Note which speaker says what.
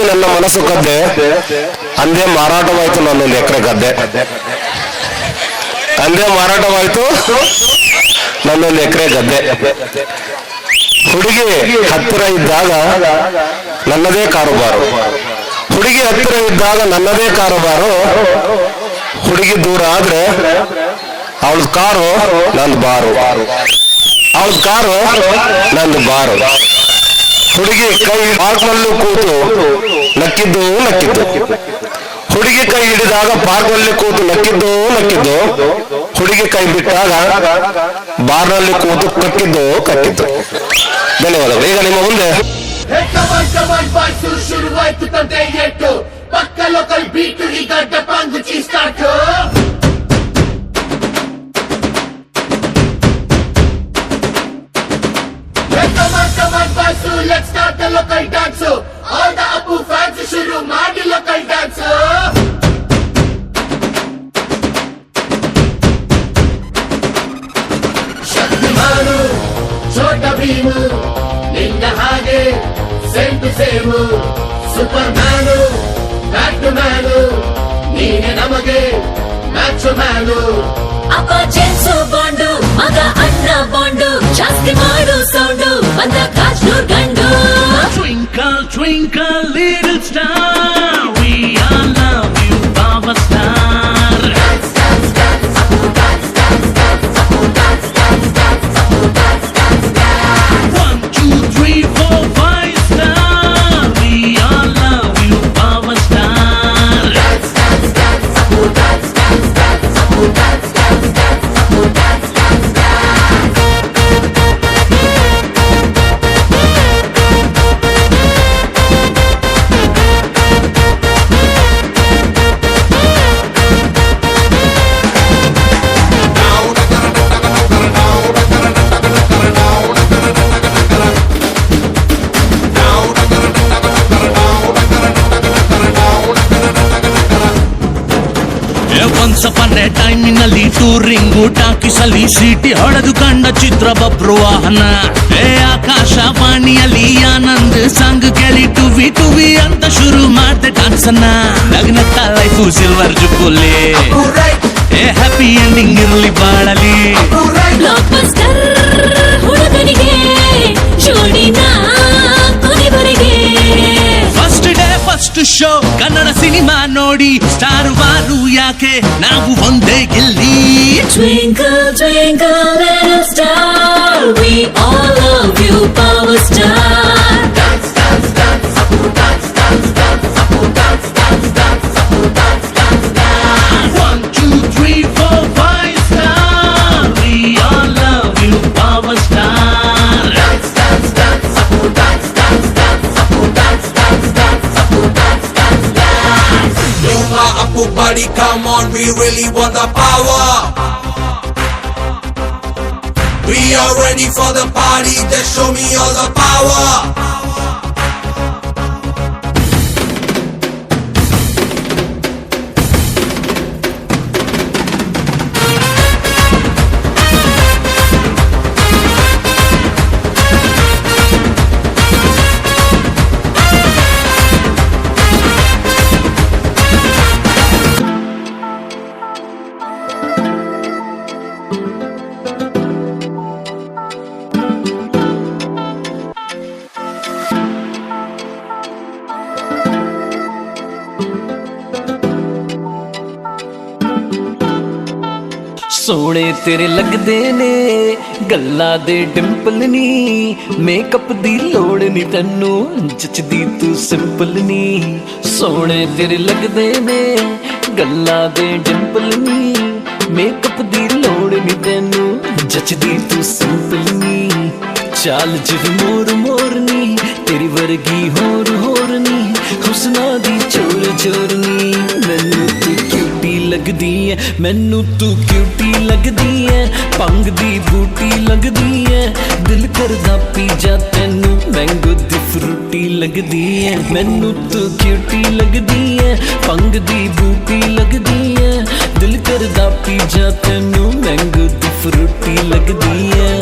Speaker 1: ನನ್ನ ಮನಸ್ಸು ಕದ್ದೆ, ಅಂದೇ ಮಾರಾಟವಾಯ್ತು ನನ್ನೊಂದು ಎಕರೆ ಗದ್ದೆ. ಅಂದೇ ಮಾರಾಟವಾಯ್ತು ನನ್ನೊಂದು ಎಕರೆ ಗದ್ದೆ. ಹುಡುಗಿ ಹತ್ತಿರ ಇದ್ದಾಗ ನನ್ನದೇ ಕಾರುಬಾರು, ಹುಡುಗಿ ಹತ್ತಿರ ಇದ್ದಾಗ ನನ್ನದೇ ಕಾರುಬಾರು. ಹುಡುಗಿ ದೂರ ಆದ್ರೆ ಅವಳ ಕಾರು ನಂದು ಬಾರು, ಅವಳ ಕಾರು ನಂದು ಬಾರು. ಹುಡುಗಿ ಕೈ ಪಾರ್ಕ್ನಲ್ಲೂ ಕೂತು ನಕ್ಕಿದ್ದು ನಕ್ಕಿದ್ದು, ಹುಡುಗಿ ಕೈ ಹಿಡಿದಾಗ ಪಾರ್ಕ್ನಲ್ಲಿ ಕೂತು ನಕ್ಕಿದ್ದು ನಕ್ಕಿದ್ದು, ಹುಡುಗಿ ಕೈ ಬಿಟ್ಟಾಗ ಬಾರ್ನಲ್ಲಿ ಕೂತು ಕಕ್ಕಿದ್ದು ಕಕ್ಕಿದ್ದು. ಧನ್ಯವಾದಗಳು. ಈಗ ನಿಮ್ಮ ಮುಂದೆ
Speaker 2: ಶುರುವಾಯ್ತು ತಂದೆ ಎಟ್ಟು ಪಕ್ಕ ಲೋಕಲ್ ಬೀಟು ಈಗ ಡಪಾಂಗುಚಿ start. Let's start the local dance. All the Apu fans ಶುರು ಮಾಡಿ local dance. ಶಕ್ತಿಮಾನು ಛೋಟ ಭೀಮು ನಿನ್ನ ಹಾಗೆ same to same, superman batman ನೀನೆ ನಮಗೆ ಮ್ಯಾಚ್ ಮ್ಯಾನು.
Speaker 3: ಅಪ್ಪ ಜೇಮ್ಸು ಬಾಂಡು ಮಗ ಅಣ್ಣ ಬಾಂಡು ಜಾಸ್ತಿ ಮಾಡು ಸೌಂಡು ಬಂದ ಕಾಜ್ನೂರ್ ಗಂಡು.
Speaker 4: Twinkle twinkle little star, we all love you power star.
Speaker 2: Dance dance dance Apu dance dance dance Apu dance dance dance Apu dance dance dance.
Speaker 4: 1 2 3 4 5 star, we all love you power star.
Speaker 2: Dance dance dance Apu dance dance dance Apu dance dance dance Apu dance dance dance.
Speaker 4: Once upon a time ನಲ್ಲಿ touring ಟಾಕಿಸಲಿ ಸೀಟಿ ಹೊಡೆದು ಕಂಡ ಚಿತ್ರ ಬಬ್ರು ವಾಹನ. ಆಕಾಶವಾಣಿಯಲ್ಲಿ Anand song ಕೇಳಿ ಟುವಿ ಟುವಿ ಅಂತ ಶುರು ಮಾಡ್ದೆ ಡಾನ್ಸನ್ನ. ನಗ್ನತ್ತ life silver jubilee, happy ending ಇರ್ಲಿ ಬಾಳಲಿ.
Speaker 3: ಬ್ಲಾಕ್ ಬಸ್ಟರ್ ಹುಡುಗನಿಗೆ ಜೋಡಿನ ಕೊನೆವರೆಗೆ.
Speaker 4: First day first show Kannada cinema ನೋಡಿ ಸ್ಟಾರ್ ವಾರು ಯಾಕೆ ನಾವು ಒಂದೇ ಗೆಲ್ಲಿ.
Speaker 3: Twinkle twinkle little star, we all love you power star.
Speaker 2: Dance dance dance Apu dance dance dance Apu dance dance dance Apu dance dance dance.
Speaker 4: 1 2 3 4 5 star, we all love you power star.
Speaker 2: Dance dance dance Apu dance dance dance Apu dance dance dance Apu dance dance dance.
Speaker 5: You my Apu buddy, come on, we really want the power. We are ready for the party, just show me all the power.
Speaker 6: ਸੋਹਣੇ ਤੇਰੇ ਲੱਗਦੇ ਨੇ ਗੱਲਾਂ ਦੇ ਡਿੰਪਲ ਨੀ, makeup ਦੀ ਲੋੜ ਨੀ ਤੈਨੂੰ ਜੱਚਦੀ ਤੂੰ ਸਿੰਪਲ ਨੀ। ਸੋਹਣੇ ਤੇਰੇ ਲੱਗਦੇ ਨੇ ਗੱਲਾਂ ਦੇ ਡਿੰਪਲ ਨੀ, ਮੇਕਅਪ ਦੀ ਲੋੜ ਨੀ ਤੈਨੂੰ ਜੱਚਦੀ ਤੂੰ ਸਿੰਪਲ ਨੀ। ਚਾਲ ਜਿਵੇਂ ਮੋਰ ਮੋਰਨੀ ਤੇਰੀ ਵਰਗੀ ਹੋਰ ਨੀ, ਹੁਸਨਾਂ ਦੀ ਚੋਰ ਚੋਰਨੀ। ਮੈਨੂੰ ਤੂੰ ਕਿਊਟੀ ਲੱਗਦੀ ਐ, ਮੈਨੂੰ ਤੂੰ ਕਿਊਟੀ ਲੱਗਦੀ ਐ, ਭੰਗ ਦੀ ਬੂਟੀ ਲੱਗਦੀ ਐ, ਦਿਲ ਕਰਦਾ ਪੀ ਜਾ ਤੈਨੂੰ, ਮੈਂਗੋ ਦੀ ਫਰੂਟੀ ਲੱਗਦੀ ਐ। ਮੈਨੂੰ ਤੂੰ ਕਿਊਟੀ ਲੱਗਦੀ ਐ, ਭੰਗ ਦੀ ਬੂਟੀ ਲੱਗਦੀ ਐ, ਦਿਲ ਕਰਦਾ ਪੀ ਜਾ ਤੈਨੂੰ, ਮੈਂਗੋ ਦੀ ਫਰੂਟੀ ਲੱਗਦੀ ਐ।